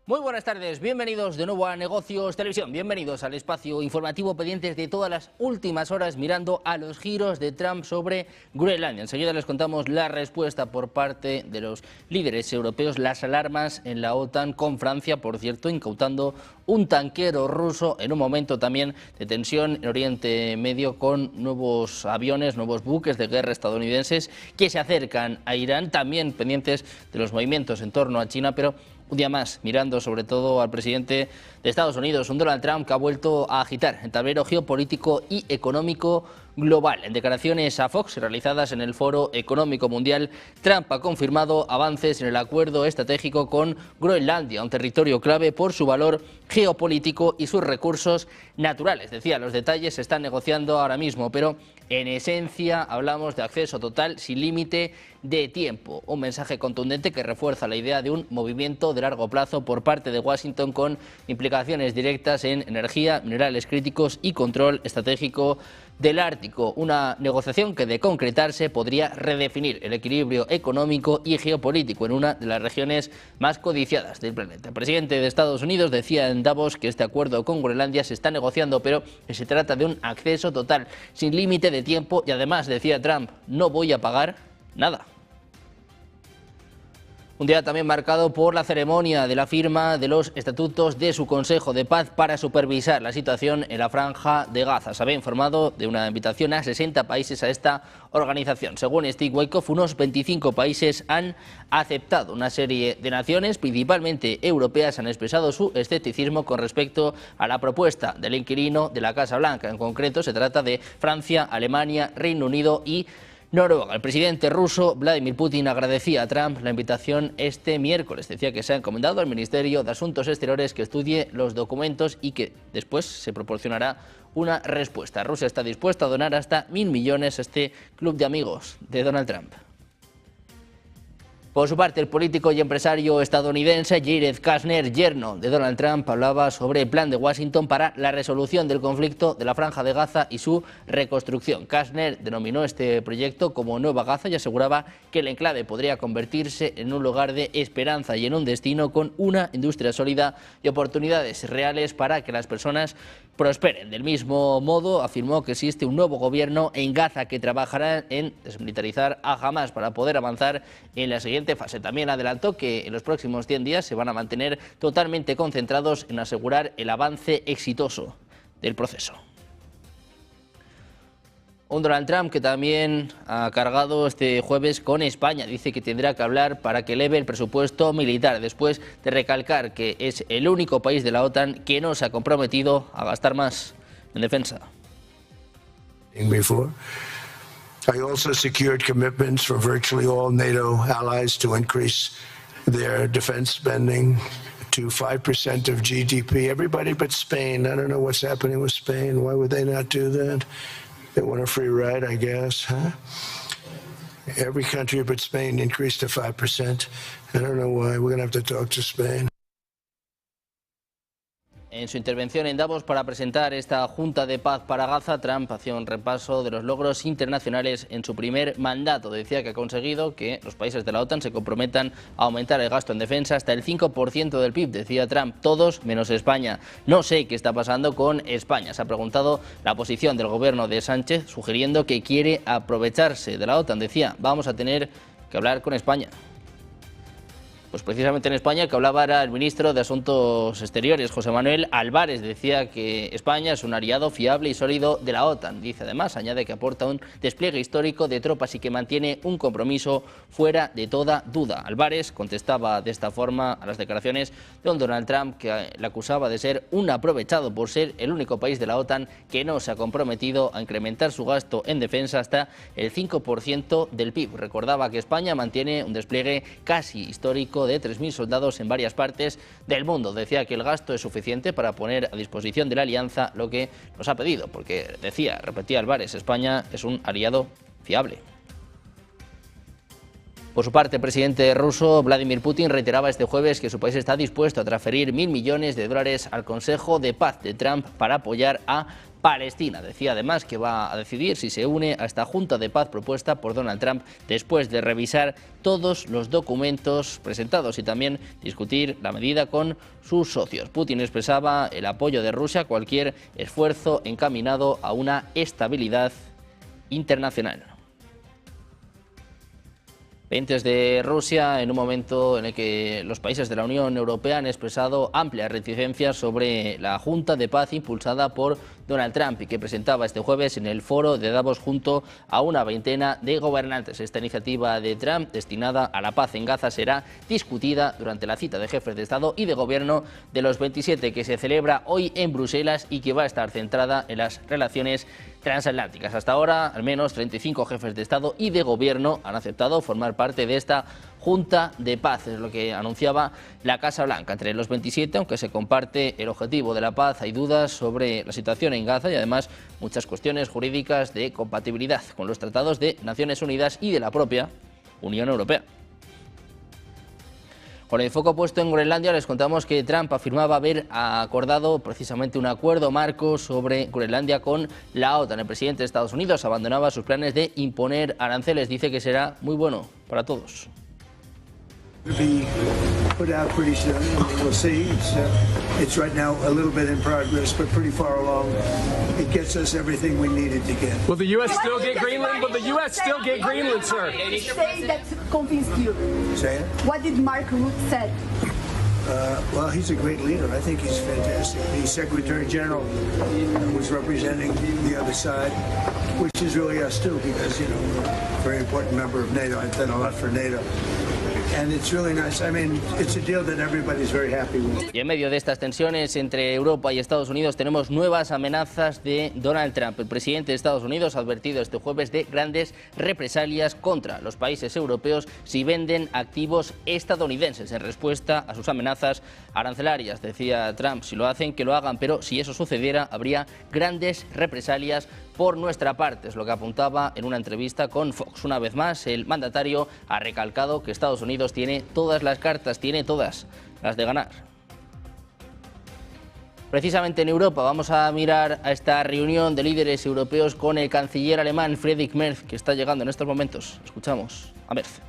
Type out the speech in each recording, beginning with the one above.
Muy buenas tardes, bienvenidos de nuevo a Negocios Televisión, bienvenidos al espacio informativo pendientes de todas las últimas horas mirando a los giros de Trump sobre Groenlandia. Enseguida les contamos la respuesta por parte de los líderes europeos, las alarmas en la OTAN con Francia, por cierto, incautando un tanquero ruso en un momento también de tensión en Oriente Medio con nuevos aviones, nuevos buques de guerra estadounidenses que se acercan a Irán, también pendientes de los movimientos en torno a China, pero un día más mirando sobre todo al presidente de Estados Unidos, un Donald Trump que ha vuelto a agitar el tablero geopolítico y económico global. En declaraciones a Fox realizadas en el Foro Económico Mundial, Trump ha confirmado avances en el acuerdo estratégico con Groenlandia, un territorio clave por su valor geopolítico y sus recursos naturales. Decía, los detalles se están negociando ahora mismo, pero en esencia hablamos de acceso total sin límite de tiempo. Un mensaje contundente que refuerza la idea de un movimiento de largo plazo por parte de Washington con implicaciones directas en energía, minerales críticos y control estratégico del Ártico. Una negociación que, de concretarse, podría redefinir el equilibrio económico y geopolítico en una de las regiones más codiciadas del planeta. El presidente de Estados Unidos decía en Davos que este acuerdo con Groenlandia se está negociando, pero que se trata de un acceso total, sin límite de tiempo, y además, decía Trump, no voy a pagar nada. Un día también marcado por la ceremonia de la firma de los estatutos de su Consejo de Paz para supervisar la situación en la Franja de Gaza. Se había informado de una invitación a 60 países a esta organización. Según Steve Witkoff, unos 25 países han aceptado. Una serie de naciones, principalmente europeas, han expresado su escepticismo con respecto a la propuesta del inquilino de la Casa Blanca. En concreto, se trata de Francia, Alemania, Reino Unido y Noruega. El presidente ruso Vladimir Putin agradecía a Trump la invitación este miércoles. Decía que se ha encomendado al Ministerio de Asuntos Exteriores que estudie los documentos y que después se proporcionará una respuesta. Rusia está dispuesta a donar hasta 1.000 millones a este club de amigos de Donald Trump. Por su parte, el político y empresario estadounidense Jared Kushner, yerno de Donald Trump, hablaba sobre el plan de Washington para la resolución del conflicto de la Franja de Gaza y su reconstrucción. Kushner denominó este proyecto como Nueva Gaza y aseguraba que el enclave podría convertirse en un lugar de esperanza y en un destino con una industria sólida y oportunidades reales para que las personas prosperen. Del mismo modo, afirmó que existe un nuevo gobierno en Gaza que trabajará en desmilitarizar a Hamas para poder avanzar en la siguiente fase. También adelantó que en los próximos 100 días se van a mantener totalmente concentrados en asegurar el avance exitoso del proceso. Un Donald Trump que también ha cargado este jueves con España. Dice que tendrá que hablar para que eleve el presupuesto militar, después de recalcar que es el único país de la OTAN que no se ha comprometido a gastar más en defensa. I also secured commitments from virtually all NATO allies to increase their defense spending to 5% of GDP. Everybody but Spain. I don't know what's happening with Spain. Why would they not do that? They want a free ride, I guess, huh? Every country but Spain increased to 5%. I don't know why. We're going to have to talk to Spain. En su intervención en Davos para presentar esta Junta de Paz para Gaza, Trump hacía un repaso de los logros internacionales en su primer mandato. Decía que ha conseguido que los países de la OTAN se comprometan a aumentar el gasto en defensa hasta el 5% del PIB. Decía Trump, todos menos España. No sé qué está pasando con España. Se ha preguntado la posición del gobierno de Sánchez, sugiriendo que quiere aprovecharse de la OTAN. Decía, vamos a tener que hablar con España. Pues precisamente en España el que hablaba era el ministro de Asuntos Exteriores, José Manuel Álvarez. Decía que España es un aliado fiable y sólido de la OTAN. Dice además, añade que aporta un despliegue histórico de tropas y que mantiene un compromiso fuera de toda duda. Álvarez contestaba de esta forma a las declaraciones de un Donald Trump que le acusaba de ser un aprovechado por ser el único país de la OTAN que no se ha comprometido a incrementar su gasto en defensa hasta el 5% del PIB. Recordaba que España mantiene un despliegue casi histórico de 3.000 soldados en varias partes del mundo. Decía que el gasto es suficiente para poner a disposición de la alianza lo que nos ha pedido, porque decía, repetía Álvarez, España es un aliado fiable. Por su parte, el presidente ruso Vladimir Putin reiteraba este jueves que su país está dispuesto a transferir 1.000 millones de dólares al Consejo de Paz de Trump para apoyar a Palestina. Decía además que va a decidir si se une a esta junta de paz propuesta por Donald Trump después de revisar todos los documentos presentados y también discutir la medida con sus socios. Putin expresaba el apoyo de Rusia a cualquier esfuerzo encaminado a una estabilidad internacional. Pendientes de Rusia, en un momento en el que los países de la Unión Europea han expresado amplias reticencias sobre la Junta de Paz impulsada por Donald Trump y que presentaba este jueves en el foro de Davos junto a una veintena de gobernantes. Esta iniciativa de Trump, destinada a la paz en Gaza, será discutida durante la cita de jefes de Estado y de Gobierno de los 27 que se celebra hoy en Bruselas y que va a estar centrada en las relaciones transatlánticas. Hasta ahora, al menos 35 jefes de Estado y de Gobierno han aceptado formar parte de esta Junta de Paz, es lo que anunciaba la Casa Blanca. Entre los 27, aunque se comparte el objetivo de la paz, hay dudas sobre la situación en Gaza y además muchas cuestiones jurídicas de compatibilidad con los tratados de Naciones Unidas y de la propia Unión Europea. Con el foco puesto en Groenlandia, les contamos que Trump afirmaba haber acordado precisamente un acuerdo marco sobre Groenlandia con la OTAN. El presidente de Estados Unidos abandonaba sus planes de imponer aranceles. Dice que será muy bueno para todos. Be put out pretty soon. We'll see. It's right now a little bit in progress, but pretty far along. It gets us everything we needed to get. Will the U.S. still get Greenland? Will the U.S. still get Greenland, sir? Say that convinced you. Say it? What did Mark Rutte say? Well, he's a great leader. I think he's fantastic. The Secretary General was representing the other side, which is really us too, because, you know, we're a very important member of NATO. I've done a lot for NATO. And it's really nice. I mean, it's a deal that everybody's very happy with. Y en medio de estas tensiones entre Europa y Estados Unidos tenemos nuevas amenazas de Donald Trump. El presidente de Estados Unidos ha advertido este jueves de grandes represalias contra los países europeos si venden activos estadounidenses en respuesta a sus amenazas arancelarias. Decía Trump, si lo hacen, que lo hagan, pero si eso sucediera, habría grandes represalias por nuestra parte, es lo que apuntaba en una entrevista con Fox. Una vez más, el mandatario ha recalcado que Estados Unidos tiene todas las cartas, tiene todas las de ganar. Precisamente en Europa vamos a mirar a esta reunión de líderes europeos con el canciller alemán Friedrich Merz, que está llegando en estos momentos. Escuchamos a Merz.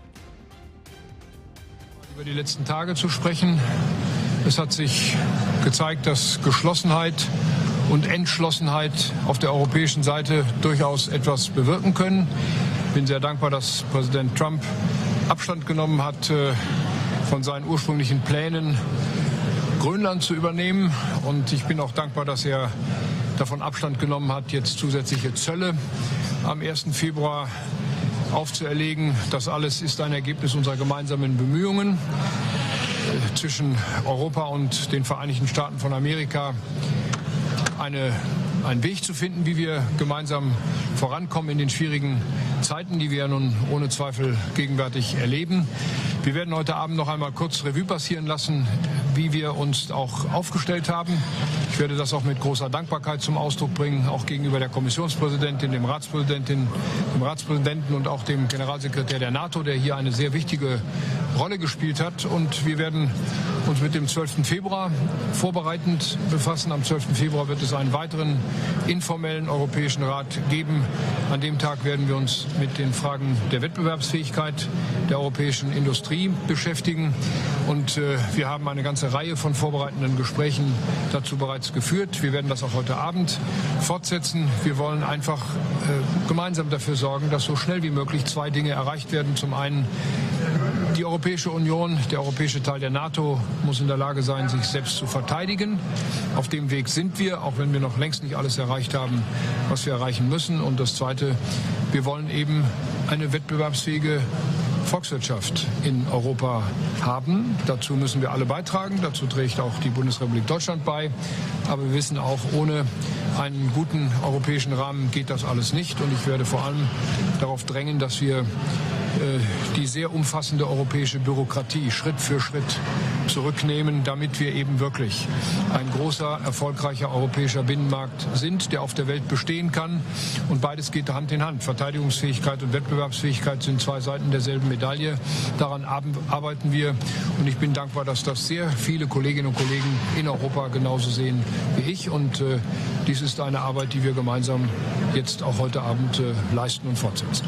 Über die letzten Tage zu sprechen. Es hat sich gezeigt, dass Geschlossenheit und Entschlossenheit auf der europäischen Seite durchaus etwas bewirken können. Ich bin sehr dankbar, dass Präsident Trump Abstand genommen hat von seinen ursprünglichen Plänen, Grönland zu übernehmen. Und ich bin auch dankbar, dass er davon Abstand genommen hat, jetzt zusätzliche Zölle am 1. Februar aufzuerlegen. Das alles ist ein Ergebnis unserer gemeinsamen Bemühungen zwischen Europa und den Vereinigten Staaten von Amerika, einen Weg zu finden, wie wir gemeinsam vorankommen in den schwierigen Zeiten, die wir nun ohne Zweifel gegenwärtig erleben. Wir werden heute Abend noch einmal kurz Revue passieren lassen, wie wir uns auch aufgestellt haben. Ich werde das auch mit großer Dankbarkeit zum Ausdruck bringen, auch gegenüber der Kommissionspräsidentin, dem Ratspräsidenten und auch dem Generalsekretär der NATO, der hier eine sehr wichtige Rolle gespielt hat. Und wir werden uns mit dem 12. Februar vorbereitend befassen. Am 12. Februar wird es einen weiteren informellen Europäischen Rat geben. An dem Tag werden wir uns mit den Fragen der Wettbewerbsfähigkeit der europäischen Industrie beschäftigen. Und wir haben eine ganze Reihe von vorbereitenden Gesprächen dazu bereits geführt. Wir werden das auch heute Abend fortsetzen. Wir wollen einfach gemeinsam dafür sorgen, dass so schnell wie möglich zwei Dinge erreicht werden. Zum einen die Europäische Union, der europäische Teil der NATO, muss in der Lage sein, sich selbst zu verteidigen. Auf dem Weg sind wir, auch wenn wir noch längst nicht alles erreicht haben, was wir erreichen müssen. Und das Zweite, wir wollen eben eine wettbewerbsfähige Volkswirtschaft in Europa haben. Dazu müssen wir alle beitragen. Dazu trägt auch die Bundesrepublik Deutschland bei. Aber wir wissen auch, ohne einen guten europäischen Rahmen geht das alles nicht. Und ich werde vor allem darauf drängen, dass wir die sehr umfassende europäische Bürokratie Schritt für Schritt zurücknehmen, damit wir eben wirklich ein großer, erfolgreicher europäischer Binnenmarkt sind, der auf der Welt bestehen kann. Und beides geht Hand in Hand. Verteidigungsfähigkeit und Wettbewerbsfähigkeit sind zwei Seiten derselben Medaille. Daran arbeiten wir. Und ich bin dankbar, dass das sehr viele Kolleginnen und Kollegen in Europa genauso sehen wie ich. Und dies ist eine Arbeit, die wir gemeinsam jetzt auch heute Abend leisten und fortsetzen.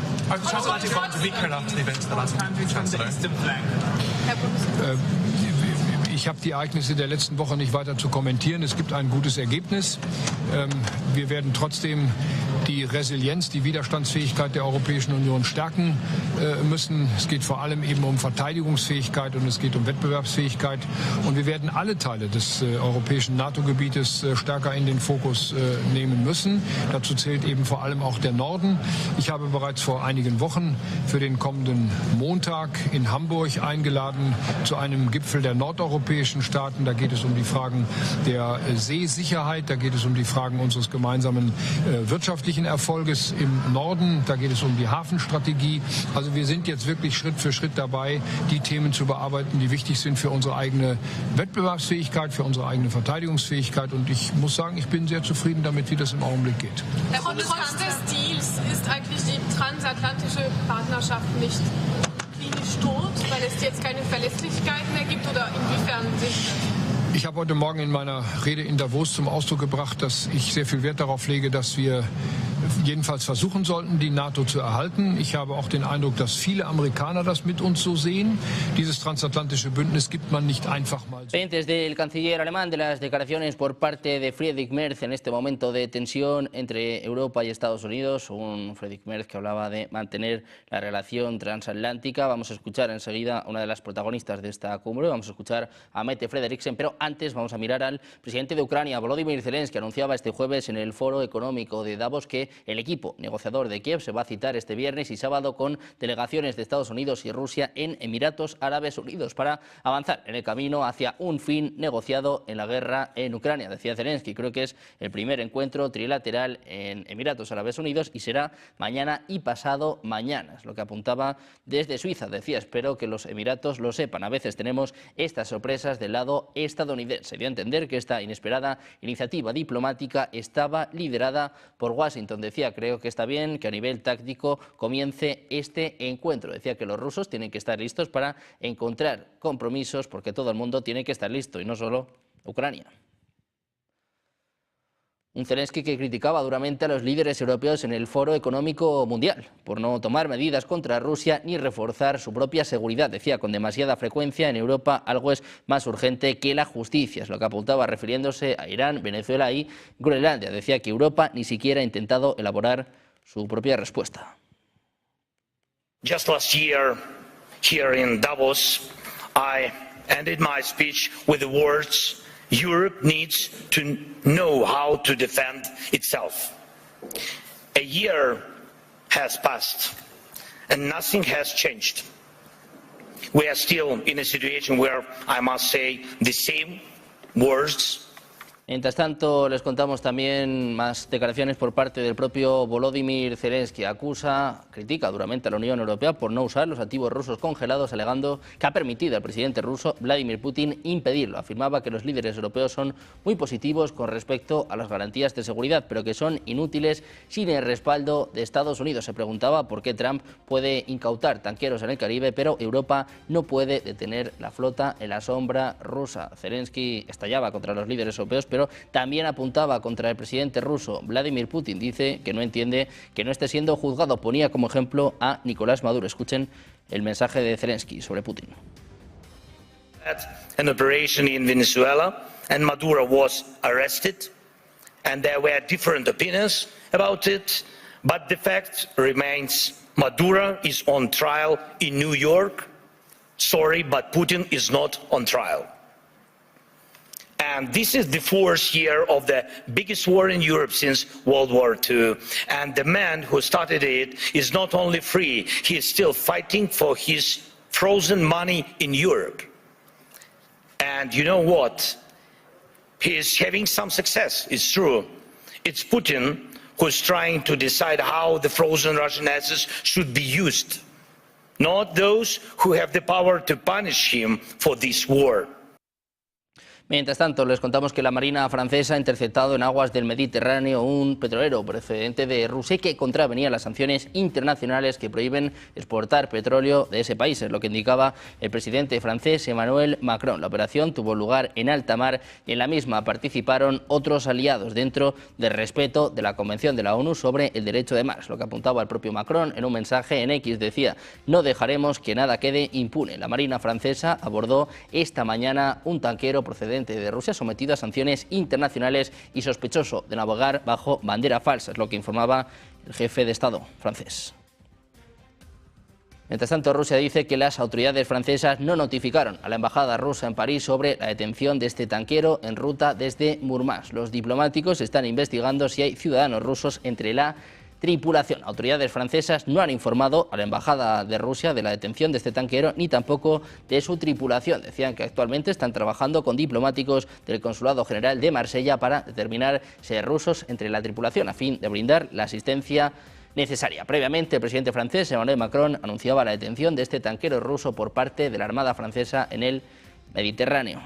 Ich habe die Ereignisse der letzten Woche nicht weiter zu kommentieren. Es gibt ein gutes Ergebnis. Wir werden trotzdem die Resilienz, die Widerstandsfähigkeit der Europäischen Union stärken müssen. Es geht vor allem eben um Verteidigungsfähigkeit und es geht um Wettbewerbsfähigkeit. Und wir werden alle Teile des europäischen NATO-Gebietes stärker in den Fokus nehmen müssen. Dazu zählt eben vor allem auch der Norden. Ich habe bereits vor einigen Wochen für den kommenden Montag in Hamburg eingeladen zu einem Gipfel der nordeuropäischen Staaten. Da geht es um die Fragen der Seesicherheit, da geht es um die Fragen unseres gemeinsamen wirtschaftlichen Erfolges im Norden, da geht es um die Hafenstrategie. Also wir sind jetzt wirklich Schritt für Schritt dabei, die Themen zu bearbeiten, die wichtig sind für unsere eigene Wettbewerbsfähigkeit, für unsere eigene Verteidigungsfähigkeit. Und ich muss sagen, ich bin sehr zufrieden damit, wie das im Augenblick geht. Trotz des Deals ist eigentlich die transatlantische Partnerschaft nicht klinisch tot, weil es jetzt keine Verlässlichkeit mehr gibt, oder inwiefern sich das? Ich habe heute Morgen in meiner Rede in Davos zum Ausdruck gebracht, dass ich sehr viel Wert darauf lege, dass wir jedenfalls versuchen sollten, die NATO zu erhalten. Ich habe auch den Eindruck, dass viele Amerikaner das mit uns so sehen. Dieses transatlantische Bündnis gibt man nicht einfach mal. Pendientes del canciller alemán de las declaraciones por parte de Friedrich Merz en este momento de tensión entre Europa y Estados Unidos. Un Friedrich Merz que hablaba de mantener la relación transatlántica. Vamos a escuchar enseguida a una de las protagonistas de esta cumbre. Vamos a escuchar a Mette Frederiksen, pero antes vamos a mirar al presidente de Ucrania, Volodymyr Zelensky, que anunciaba este jueves en el Foro Económico de Davos que el equipo negociador de Kiev se va a citar este viernes y sábado con delegaciones de Estados Unidos y Rusia en Emiratos Árabes Unidos para avanzar en el camino hacia un fin negociado en la guerra en Ucrania. Decía Zelensky, creo que es el primer encuentro trilateral en Emiratos Árabes Unidos y será mañana y pasado mañana. Es lo que apuntaba desde Suiza. Decía, espero que los Emiratos lo sepan. A veces tenemos estas sorpresas del lado estadounidense. Dio a entender que esta inesperada iniciativa diplomática estaba liderada por Washington. Decía, creo que está bien que a nivel táctico comience este encuentro. Decía que los rusos tienen que estar listos para encontrar compromisos porque todo el mundo tiene que estar listo y no solo Ucrania. Un Zelensky que criticaba duramente a los líderes europeos en el Foro Económico Mundial por no tomar medidas contra Rusia ni reforzar su propia seguridad. Decía, con demasiada frecuencia en Europa algo es más urgente que la justicia. Es lo que apuntaba refiriéndose a Irán, Venezuela y Groenlandia. Decía que Europa ni siquiera ha intentado elaborar su propia respuesta. Just last year, here in Davos, I ended my speech with the words, Europe needs to know how to defend itself. A year has passed and nothing has changed. We are still in a situation where I must say the same words. Mientras tanto, les contamos también más declaraciones por parte del propio Volodymyr Zelensky. Critica duramente a la Unión Europea por no usar los activos rusos congelados, alegando que ha permitido al presidente ruso Vladimir Putin impedirlo. Afirmaba que los líderes europeos son muy positivos con respecto a las garantías de seguridad, pero que son inútiles sin el respaldo de Estados Unidos. Se preguntaba por qué Trump puede incautar tanqueros en el Caribe, pero Europa no puede detener la flota en la sombra rusa. Zelensky estallaba contra los líderes europeos, pero también apuntaba contra el presidente ruso Vladimir Putin. Dice que no entiende que no esté siendo juzgado. Ponía como ejemplo a Nicolás Maduro. Escuchen el mensaje de Zelensky sobre Putin. An operation in Venezuela and Maduro was arrested and there were different opinions about it, but the fact remains Maduro is on trial in New York. Sorry, but Putin is not on trial. And this is the fourth year of the biggest war in Europe since World War II. And the man who started it is not only free, he is still fighting for his frozen money in Europe. And you know what? He is having some success, it's true. It's Putin who's trying to decide how the frozen Russian assets should be used, not those who have the power to punish him for this war. Mientras tanto, les contamos que la Marina francesa ha interceptado en aguas del Mediterráneo un petrolero procedente de Rusia que contravenía las sanciones internacionales que prohíben exportar petróleo de ese país, es lo que indicaba el presidente francés Emmanuel Macron. La operación tuvo lugar en alta mar y en la misma participaron otros aliados dentro del respeto de la Convención de la ONU sobre el derecho de mar. Es lo que apuntaba el propio Macron en un mensaje en X. Decía: no dejaremos que nada quede impune. La Marina francesa abordó esta mañana un tanquero procedente de Rusia sometido a sanciones internacionales y sospechoso de navegar bajo bandera falsa, es lo que informaba el jefe de Estado francés. Mientras tanto, Rusia dice que las autoridades francesas no notificaron a la embajada rusa en París sobre la detención de este tanquero en ruta desde Murmansk. Los diplomáticos están investigando si hay ciudadanos rusos entre la tripulación. Autoridades francesas no han informado a la embajada de Rusia de la detención de este tanquero ni tampoco de su tripulación. Decían que actualmente están trabajando con diplomáticos del Consulado General de Marsella para determinar si hay rusos entre la tripulación a fin de brindar la asistencia necesaria. Previamente, el presidente francés Emmanuel Macron anunciaba la detención de este tanquero ruso por parte de la Armada francesa en el Mediterráneo.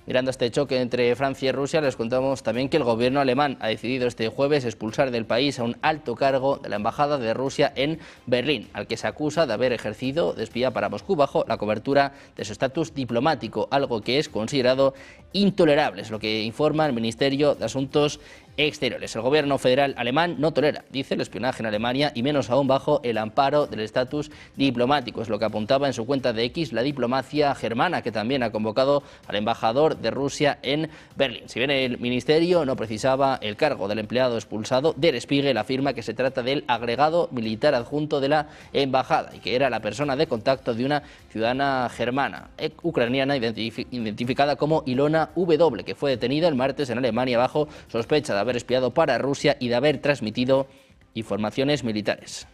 Mirando este choque entre Francia y Rusia, les contamos también que el gobierno alemán ha decidido este jueves expulsar del país a un alto cargo de la embajada de Rusia en Berlín, al que se acusa de haber ejercido de espía para Moscú bajo la cobertura de su estatus diplomático, algo que es considerado intolerable, es lo que informa el Ministerio de Asuntos Exteriores. El gobierno federal alemán no tolera, dice, el espionaje en Alemania y menos aún bajo el amparo del estatus diplomático. Es lo que apuntaba en su cuenta de X la diplomacia germana, que también ha convocado al embajador de Rusia en Berlín. Si bien el ministerio no precisaba el cargo del empleado expulsado, Der Spiegel afirma que se trata del agregado militar adjunto de la embajada y que era la persona de contacto de una ciudadana germana ucraniana identificada como Ilona W, que fue detenida el martes en Alemania bajo sospecha de haber espiado para Rusia y de haber transmitido informaciones militares.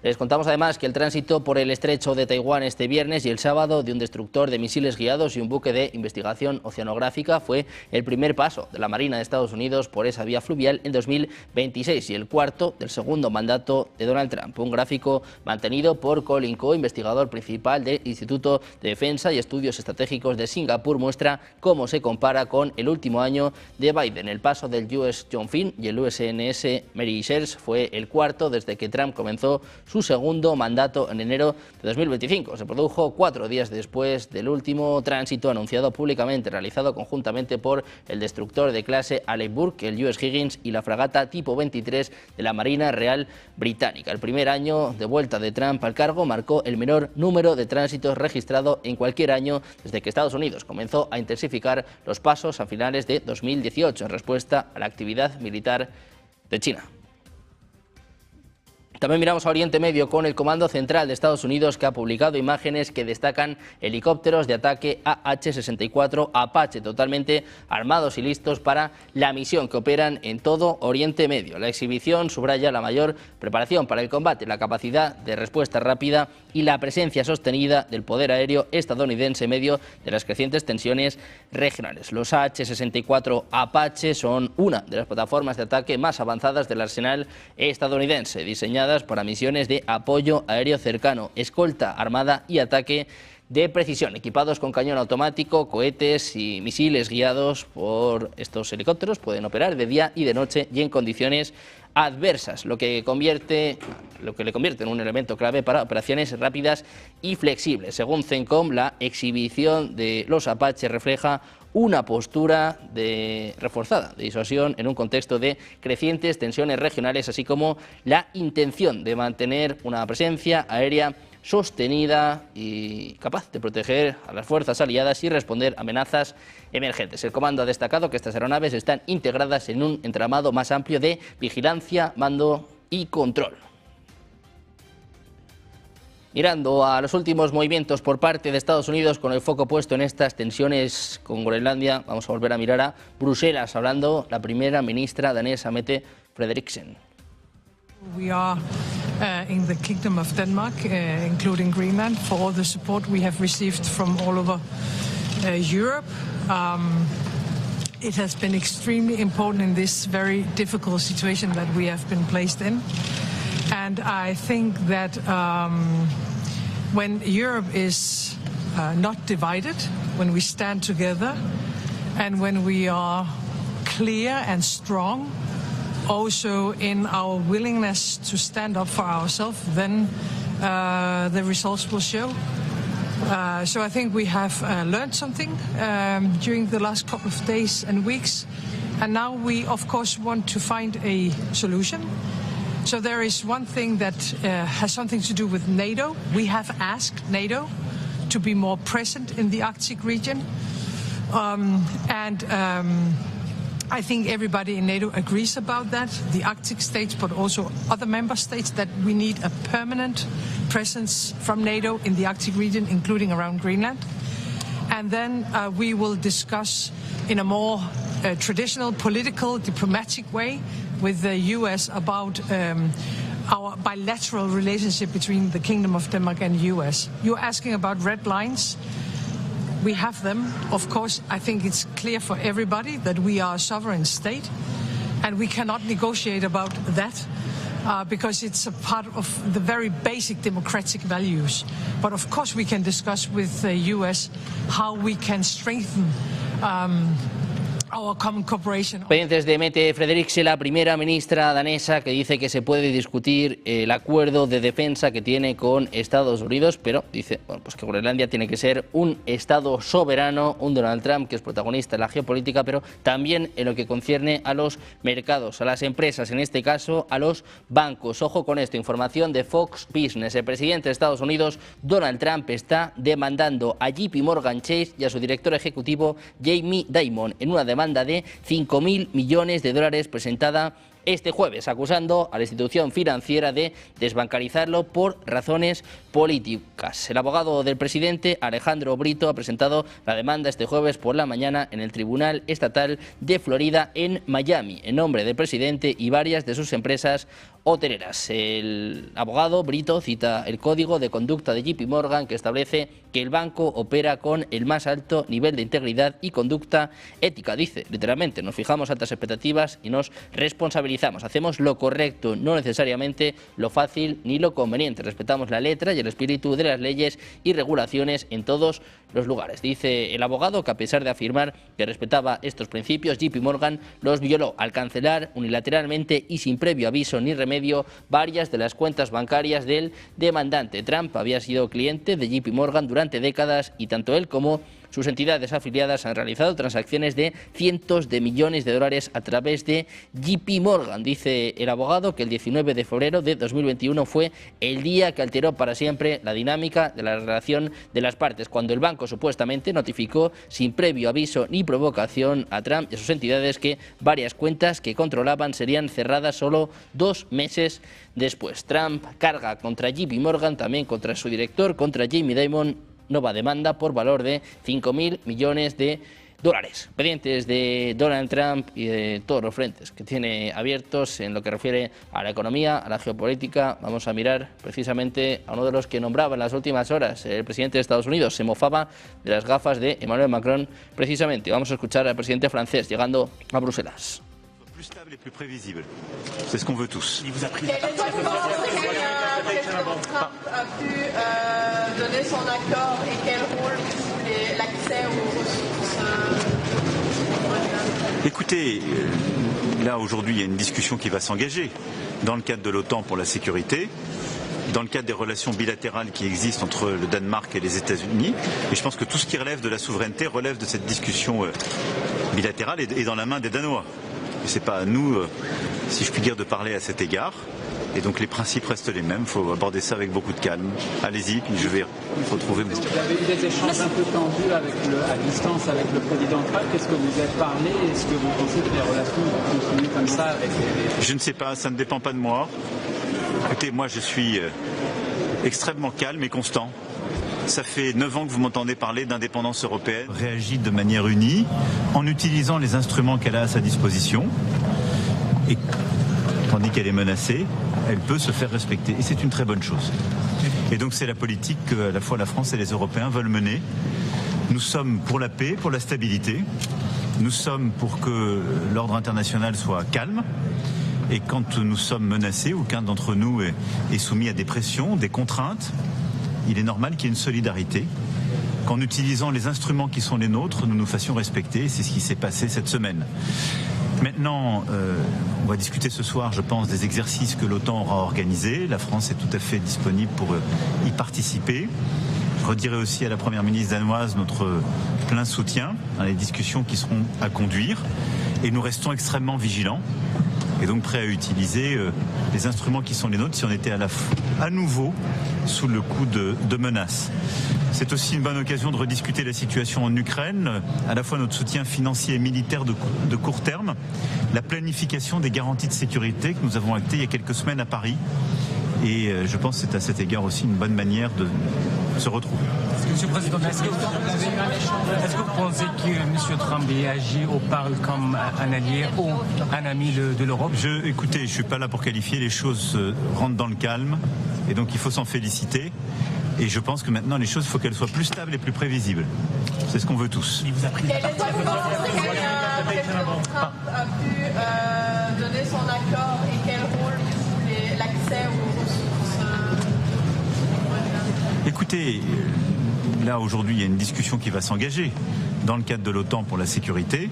Les contamos además que el tránsito por el estrecho de Taiwán este viernes y el sábado de un destructor de misiles guiados y un buque de investigación oceanográfica fue el primer paso de la Marina de Estados Unidos por esa vía fluvial en 2026 y el cuarto del segundo mandato de Donald Trump. Un gráfico mantenido por Colin Coe, investigador principal del Instituto de Defensa y Estudios Estratégicos de Singapur, muestra cómo se compara con el último año de Biden. El paso del US John Finn y el USNS Mary Shelley fue el cuarto desde que Trump comenzó su segundo mandato en enero de 2025. Se produjo 4 días después del último tránsito anunciado públicamente, realizado conjuntamente por el destructor de clase Alec Burke, el US Higgins y la fragata tipo 23 de la Marina Real Británica. El primer año de vuelta de Trump al cargo marcó el menor número de tránsitos registrado en cualquier año desde que Estados Unidos comenzó a intensificar los pasos a finales de 2018 en respuesta a la actividad militar de China. También miramos a Oriente Medio con el Comando Central de Estados Unidos, que ha publicado imágenes que destacan helicópteros de ataque AH-64 Apache totalmente armados y listos para la misión, que operan en todo Oriente Medio. La exhibición subraya la mayor preparación para el combate, la capacidad de respuesta rápida y la presencia sostenida del poder aéreo estadounidense en medio de las crecientes tensiones regionales. Los AH-64 Apache son una de las plataformas de ataque más avanzadas del arsenal estadounidense, diseñadas para misiones de apoyo aéreo cercano, escolta armada y ataque de precisión, equipados con cañón automático, cohetes y misiles guiados por estos helicópteros. Pueden operar de día y de noche y en condiciones adversas, lo que le convierte en un elemento clave para operaciones rápidas y flexibles. Según CENTCOM, la exhibición de los Apache refleja una postura reforzada de disuasión en un contexto de crecientes tensiones regionales, así como la intención de mantener una presencia aérea sostenida y capaz de proteger a las fuerzas aliadas y responder a amenazas emergentes. El comando ha destacado que estas aeronaves están integradas en un entramado más amplio de vigilancia, mando y control. Mirando a los últimos movimientos por parte de Estados Unidos con el foco puesto en estas tensiones con Groenlandia, vamos a volver a mirar a Bruselas, hablando la primera ministra danesa Mette Frederiksen. We are in the Kingdom of Denmark, including Greenland, for all the support we have received from all over Europe. It has been extremely important in this very difficult situation that we have been placed in. And I think that when Europe is not divided, when we stand together, and when we are clear and strong, also in our willingness to stand up for ourselves, then the results will show. So I think we have learned something during the last couple of days and weeks, and now we of course want to find a solution. So there is one thing that has something to do with NATO. We have asked NATO to be more present in the Arctic region, and I think everybody in NATO agrees about that, the Arctic states, but also other member states, that we need a permanent presence from NATO in the Arctic region, including around Greenland. And then we will discuss in a more traditional political, diplomatic way with the US about our bilateral relationship between the Kingdom of Denmark and the US. You're asking about red lines. We have them. Of course, I think it's clear for everybody that we are a sovereign state, and we cannot negotiate about that because it's a part of the very basic democratic values. But of course, we can discuss with the US how we can strengthen our common cooperation. Pendientes de Mette Frederiksen, la primera ministra danesa, que dice que se puede discutir el acuerdo de defensa que tiene con Estados Unidos, pero dice pues que Groenlandia tiene que ser un Estado soberano, un Donald Trump que es protagonista en la geopolítica, pero también en lo que concierne a los mercados, a las empresas, en este caso a los bancos. Ojo con esto, información de Fox Business. El presidente de Estados Unidos, Donald Trump, está demandando a JP Morgan Chase y a su director ejecutivo, Jamie Dimon, en una demanda de 5.000 millones de dólares presentada este jueves, acusando a la institución financiera de desbancarizarlo por razones políticas. El abogado del presidente, Alejandro Brito, ha presentado la demanda este jueves por la mañana en el Tribunal Estatal de Florida en Miami, en nombre del presidente y varias de sus empresas hoteleras. El abogado Brito cita el código de conducta de JP Morgan, que establece que el banco opera con el más alto nivel de integridad y conducta ética. Dice, literalmente, nos fijamos altas expectativas y nos responsabilizamos. Hacemos lo correcto, no necesariamente lo fácil ni lo conveniente. Respetamos la letra y el espíritu de las leyes y regulaciones en todos los lugares. Dice el abogado que, a pesar de afirmar que respetaba estos principios, JP Morgan los violó al cancelar unilateralmente y sin previo aviso ni remedio varias de las cuentas bancarias del demandante. Trump había sido cliente de JP Morgan durante décadas y tanto él como sus entidades afiliadas han realizado transacciones de cientos de millones de dólares a través de JP Morgan. Dice el abogado que el 19 de febrero de 2021 fue el día que alteró para siempre la dinámica de la relación de las partes, cuando el banco supuestamente notificó sin previo aviso ni provocación a Trump y a sus entidades que varias cuentas que controlaban serían cerradas solo 2 meses después. Trump carga contra JP Morgan, también contra su director, contra Jamie Dimon, nueva demanda por valor de 5.000 millones de dólares. Pendientes de Donald Trump y de todos los frentes que tiene abiertos en lo que refiere a la economía, a la geopolítica, vamos a mirar precisamente a uno de los que nombraba en las últimas horas el presidente de Estados Unidos. Se mofaba de las gafas de Emmanuel Macron precisamente. Vamos a escuchar al presidente francés llegando a Bruselas. Plus stable et plus prévisible. C'est ce qu'on veut tous. Quel est le moment auquel Trump a pu donner son accord et quel rôle joue l'accès aux ressources? Écoutez, là aujourd'hui il y a une discussion qui va s'engager dans le cadre de l'OTAN pour la sécurité, dans le cadre des relations bilatérales qui existent entre le Danemark et les États-Unis. Et je pense que tout ce qui relève de la souveraineté relève de cette discussion bilatérale et dans la main des Danois. C'est pas à nous, si je puis dire, de parler à cet égard. Et donc les principes restent les mêmes. Il faut aborder ça avec beaucoup de calme. Allez-y, puis je vais retrouver. Vous avez eu des échanges un peu tendus à distance avec le président Trump. Qu'est-ce que vous avez parlé? Est-ce que vous pensez que les relations vont continuer comme ça avec les... Je ne sais pas, ça ne dépend pas de moi. Écoutez, moi je suis extrêmement calme et constant. Ça fait 9 ans que vous m'entendez parler d'indépendance européenne. Réagit de manière unie, en utilisant les instruments qu'elle a à sa disposition. Et tandis qu'elle est menacée, elle peut se faire respecter. Et c'est une très bonne chose. Et donc c'est la politique que à la fois la France et les Européens veulent mener. Nous sommes pour la paix, pour la stabilité. Nous sommes pour que l'ordre international soit calme. Et quand nous sommes menacés, ou qu'un d'entre nous est soumis à des pressions, des contraintes, il est normal qu'il y ait une solidarité qu'en utilisant les instruments qui sont les nôtres, nous nous fassions respecter. C'est ce qui s'est passé cette semaine. Maintenant, on va discuter ce soir, je pense, des exercices que l'OTAN aura organisés. La France est tout à fait disponible pour y participer. Je redirai aussi à la Première ministre danoise notre plein soutien dans les discussions qui seront à conduire. Et nous restons extrêmement vigilants et donc prêts à utiliser les instruments qui sont les nôtres si on était à nouveau sous le coup de menaces. C'est aussi une bonne occasion de rediscuter la situation en Ukraine, à la fois notre soutien financier et militaire de court terme, la planification des garanties de sécurité que nous avons actées il y a quelques semaines à Paris. Et je pense que c'est à cet égard aussi une bonne manière de se retrouver. Monsieur le Président, est-ce que vous pensez que M. Trump agit ou parle comme un allié ou un ami de l'Europe? Écoutez, je ne suis pas là pour qualifier, les choses rentrent dans le calme et donc il faut s'en féliciter. Et je pense que maintenant les choses, il faut qu'elles soient plus stables et plus prévisibles. C'est ce qu'on veut tous. Quel est votre Trump a pu donner son accord et quel rôle l'accès aux ressources? Écoutez, là aujourd'hui il y a une discussion qui va s'engager dans le cadre de l'OTAN pour la sécurité,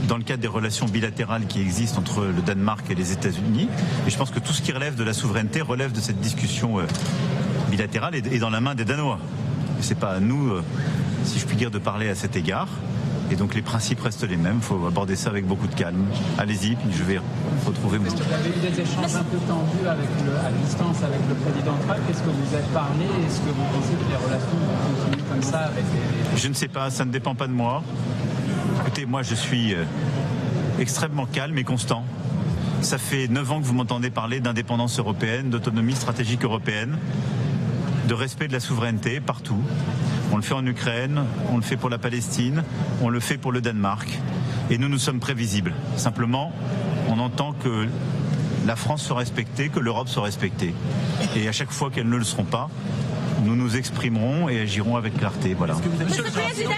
dans le cadre des relations bilatérales qui existent entre le Danemark et les États-Unis. Et je pense que tout ce qui relève de la souveraineté relève de cette discussion bilatérale et dans la main des Danois. Ce n'est pas à nous, si je puis dire, de parler à cet égard. Et donc les principes restent les mêmes, il faut aborder ça avec beaucoup de calme. Allez-y, puis je vais retrouver... Vous avez eu des échanges un peu tendus à distance avec le président Trump. Est-ce que vous êtes parlé? Est-ce que vous pensez que les relations vont continuer comme ça avec Je ne sais pas, ça ne dépend pas de moi. Écoutez, moi je suis extrêmement calme et constant. Ça fait 9 ans que vous m'entendez parler d'indépendance européenne, d'autonomie stratégique européenne, de respect de la souveraineté partout. On le fait en Ukraine, on le fait pour la Palestine, on le fait pour le Danemark. Et nous sommes prévisibles. Simplement, on entend que la France soit respectée, que l'Europe soit respectée. Et à chaque fois qu'elles ne le seront pas, nous nous exprimerons et agirons avec clarté. Voilà. Monsieur le Président,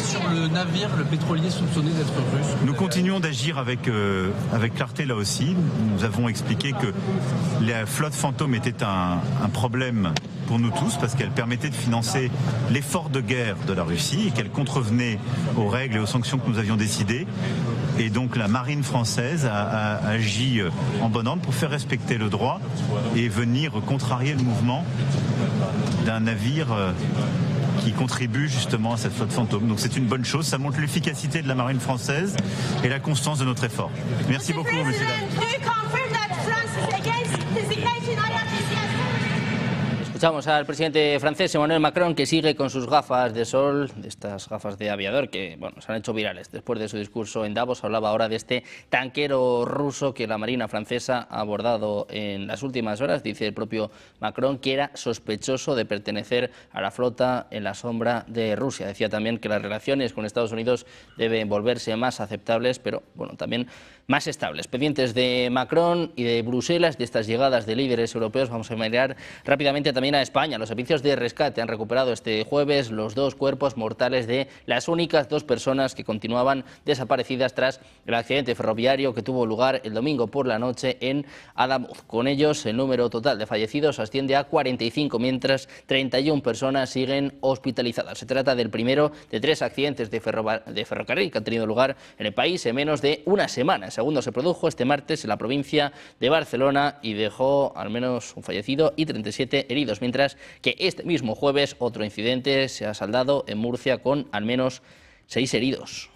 sur le navire, le pétrolier soupçonné d'être russe. Nous continuons d'agir avec clarté là aussi. Nous avons expliqué que la flotte fantôme était un problème pour nous tous parce qu'elle permettait de financer l'effort de guerre de la Russie et qu'elle contrevenait aux règles et aux sanctions que nous avions décidées. Et donc la marine française a agi en bon ordre pour faire respecter le droit et venir contrarier le mouvement d'un navire qui contribue justement à cette flotte fantôme. Donc c'est une bonne chose, ça montre l'efficacité de la marine française et la constance de notre effort. Merci beaucoup, monsieur David. Escuchamos al presidente francés Emmanuel Macron, que sigue con sus gafas de sol, de estas gafas de aviador que bueno, se han hecho virales. Después de su discurso en Davos hablaba ahora de este tanquero ruso que la Marina francesa ha abordado en las últimas horas. Dice el propio Macron que era sospechoso de pertenecer a la flota en la sombra de Rusia. Decía también que las relaciones con Estados Unidos deben volverse más aceptables, pero bueno, también más estables. Pendientes de Macron y de Bruselas, de estas llegadas de líderes europeos, vamos a mirar rápidamente también a España. Los servicios de rescate han recuperado este jueves los 2 cuerpos mortales de las únicas 2 personas que continuaban desaparecidas tras el accidente ferroviario que tuvo lugar el domingo por la noche en Adamuz. Con ellos, el número total de fallecidos asciende a 45, mientras 31 personas siguen hospitalizadas. Se trata del primero de 3 accidentes de ferrocarril que han tenido lugar en el país en menos de una semana. El segundo se produjo este martes en la provincia de Barcelona y dejó al menos un fallecido y 37 heridos, mientras que este mismo jueves otro incidente se ha saldado en Murcia con al menos 6 heridos.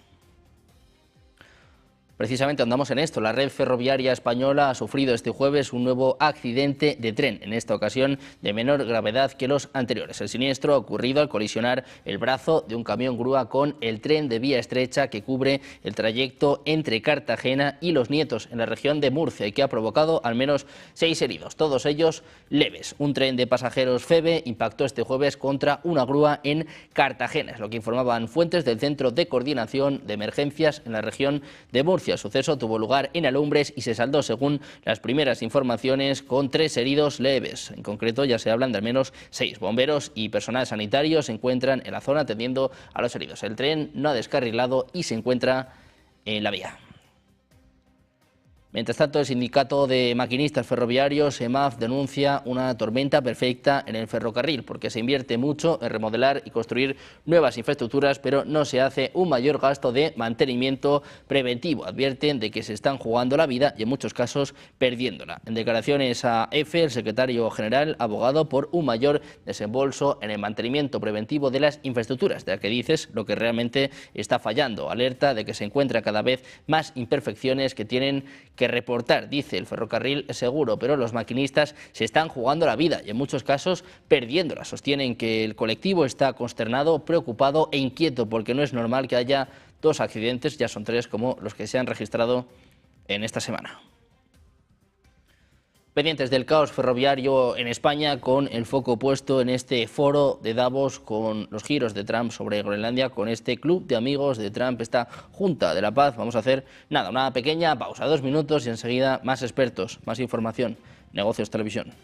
Precisamente andamos en esto. La red ferroviaria española ha sufrido este jueves un nuevo accidente de tren, en esta ocasión de menor gravedad que los anteriores. El siniestro ha ocurrido al colisionar el brazo de un camión grúa con el tren de vía estrecha que cubre el trayecto entre Cartagena y Los Nietos, en la región de Murcia, y que ha provocado al menos 6 heridos, todos ellos leves. Un tren de pasajeros Feve impactó este jueves contra una grúa en Cartagena, es lo que informaban fuentes del Centro de Coordinación de Emergencias en la región de Murcia. El suceso tuvo lugar en Alumbres y se saldó, según las primeras informaciones, con 3 heridos leves. En concreto, ya se hablan de al menos 6. Bomberos y personal sanitario se encuentran en la zona atendiendo a los heridos. El tren no ha descarrilado y se encuentra en la vía. Mientras tanto, el sindicato de maquinistas ferroviarios, EMAF, denuncia una tormenta perfecta en el ferrocarril, porque se invierte mucho en remodelar y construir nuevas infraestructuras, pero no se hace un mayor gasto de mantenimiento preventivo. Advierten de que se están jugando la vida y en muchos casos perdiéndola. En declaraciones a EFE, el secretario general ha abogado por un mayor desembolso en el mantenimiento preventivo de las infraestructuras, de la que dices lo que realmente está fallando. Alerta de que se encuentran cada vez más imperfecciones que tienen que reportar. Dice, el ferrocarril es seguro, pero los maquinistas se están jugando la vida y en muchos casos perdiéndola. Sostienen que el colectivo está consternado, preocupado e inquieto porque no es normal que haya 2 accidentes, ya son 3 como los que se han registrado en esta semana. Pendientes del caos ferroviario en España, con el foco puesto en este foro de Davos, con los giros de Trump sobre Groenlandia, con este club de amigos de Trump, esta Junta de la Paz. Vamos a hacer una pequeña pausa, 2 minutos y enseguida más expertos, más información. Negocios Televisión.